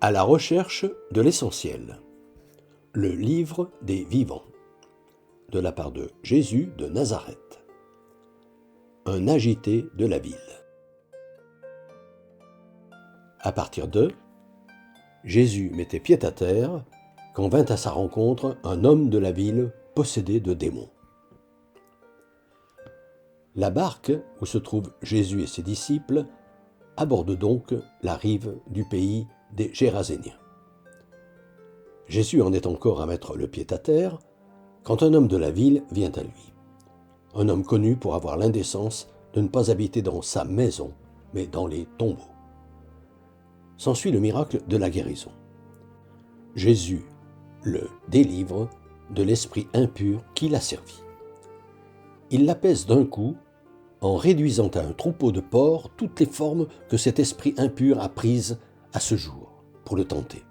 À la recherche de l'essentiel. Le livre des vivants. De la part de Jésus de Nazareth. Un agité de la ville. À partir de Jésus mettait pied à terre quand vint à sa rencontre un homme de la ville possédé de démons. La barque où se trouvent Jésus et ses disciples aborde donc la rive du pays des Géraséniens. Jésus en est encore à mettre le pied à terre quand un homme de la ville vient à lui. Un homme connu pour avoir l'indécence de ne pas habiter dans sa maison, mais dans les tombeaux. S'ensuit le miracle de la guérison. Jésus le délivre de l'esprit impur qui l'a servi. Il l'apaise d'un coup en réduisant à un troupeau de porcs toutes les formes que cet esprit impur a prises à ce jour pour le tenter.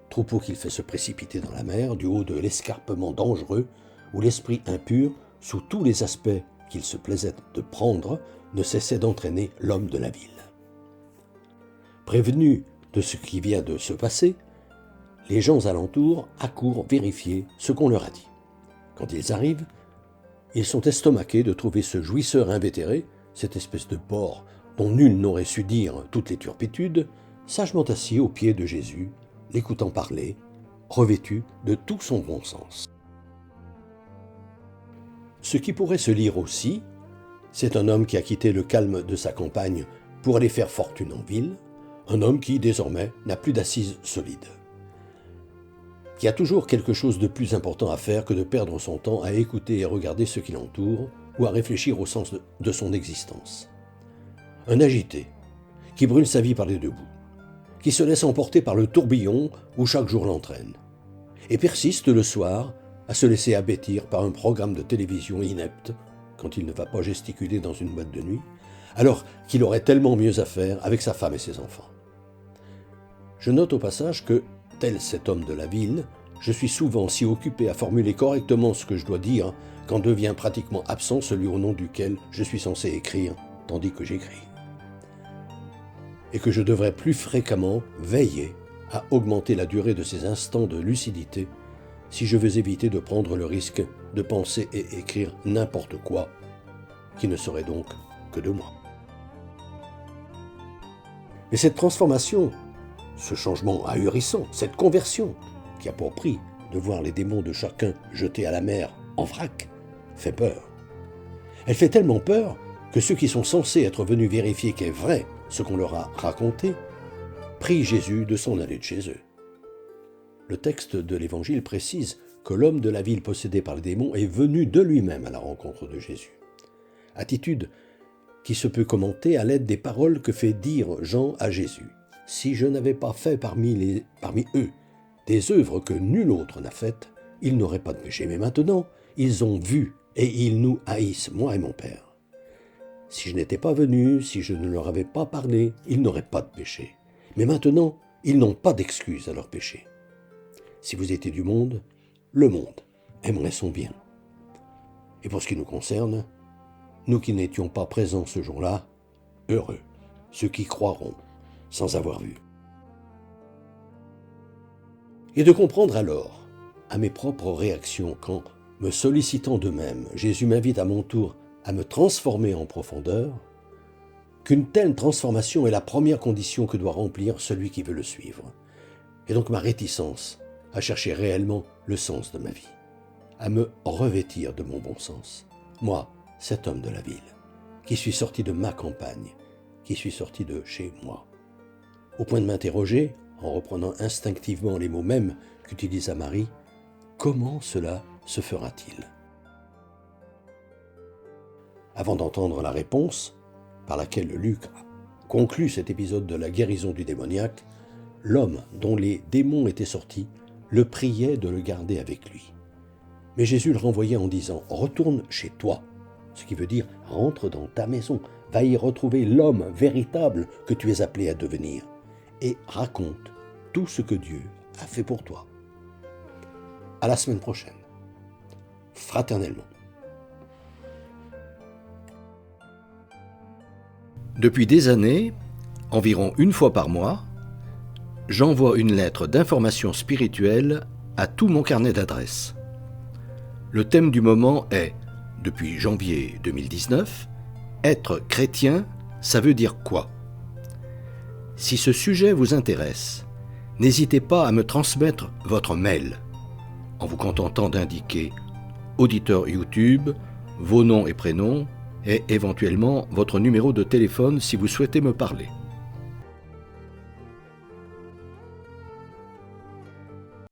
Troupeau qu'il fait se précipiter dans la mer du haut de l'escarpement dangereux où l'esprit impur, sous tous les aspects qu'il se plaisait de prendre, ne cessait d'entraîner l'homme de la ville. Prévenus de ce qui vient de se passer, les gens alentours accourent vérifier ce qu'on leur a dit. Quand ils arrivent, ils sont estomaqués de trouver ce jouisseur invétéré, cette espèce de porc dont nul n'aurait su dire toutes les turpitudes, sagement assis aux pieds de Jésus, l'écoutant parler, revêtu de tout son bon sens. Ce qui pourrait se lire aussi, c'est un homme qui a quitté le calme de sa campagne pour aller faire fortune en ville, un homme qui, désormais, n'a plus d'assise solide, qui a toujours quelque chose de plus important à faire que de perdre son temps à écouter et regarder ce qui l'entoure ou à réfléchir au sens de son existence. Un agité, qui brûle sa vie par les deux bouts, qui se laisse emporter par le tourbillon où chaque jour l'entraîne, et persiste le soir à se laisser abêtir par un programme de télévision inepte quand il ne va pas gesticuler dans une boîte de nuit, alors qu'il aurait tellement mieux à faire avec sa femme et ses enfants. Je note au passage que, tel cet homme de la ville, je suis souvent si occupé à formuler correctement ce que je dois dire qu'en devient pratiquement absent celui au nom duquel je suis censé écrire, tandis que j'écris. Et que je devrais plus fréquemment veiller à augmenter la durée de ces instants de lucidité si je veux éviter de prendre le risque de penser et écrire n'importe quoi, qui ne serait donc que de moi. Mais cette transformation, ce changement ahurissant, cette conversion, qui a pour prix de voir les démons de chacun jetés à la mer en vrac, fait peur. Elle fait tellement peur que ceux qui sont censés être venus vérifier qu'est vrai ce qu'on leur a raconté, prient Jésus de s'en aller de chez eux. Le texte de l'Évangile précise que l'homme de la ville possédé par les démons est venu de lui-même à la rencontre de Jésus. Attitude qui se peut commenter à l'aide des paroles que fait dire Jean à Jésus. « Si je n'avais pas fait parmi eux des œuvres que nul autre n'a faites, ils n'auraient pas de péché. Mais maintenant, ils ont vu et ils nous haïssent, moi et mon Père. Si je n'étais pas venu, si je ne leur avais pas parlé, ils n'auraient pas de péché. Mais maintenant, ils n'ont pas d'excuse à leur péché. Si vous étiez du monde, le monde aimerait son bien. Et pour ce qui nous concerne, nous qui n'étions pas présents ce jour-là, heureux, ceux qui croiront sans avoir vu. » Et de comprendre alors, à mes propres réactions, quand, me sollicitant d'eux-mêmes, Jésus m'invite à mon tour à me transformer en profondeur, qu'une telle transformation est la première condition que doit remplir celui qui veut le suivre. Et donc ma réticence à chercher réellement le sens de ma vie, à me revêtir de mon bon sens. Moi, cet homme de la ville, qui suis sorti de ma campagne, qui suis sorti de chez moi, au point de m'interroger, en reprenant instinctivement les mots mêmes qu'utilisa Marie, comment cela se fera-t-il ? Avant d'entendre la réponse, par laquelle Luc conclut cet épisode de la guérison du démoniaque, l'homme dont les démons étaient sortis le priait de le garder avec lui. Mais Jésus le renvoyait en disant « Retourne chez toi », ce qui veut dire « Rentre dans ta maison, va y retrouver l'homme véritable que tu es appelé à devenir, et raconte tout ce que Dieu a fait pour toi. » À la semaine prochaine, fraternellement. Depuis des années, environ une fois par mois, j'envoie une lettre d'information spirituelle à tout mon carnet d'adresses. Le thème du moment est, depuis janvier 2019, être chrétien, ça veut dire quoi ? Si ce sujet vous intéresse, n'hésitez pas à me transmettre votre mail en vous contentant d'indiquer auditeur YouTube, vos noms et prénoms et éventuellement votre numéro de téléphone si vous souhaitez me parler.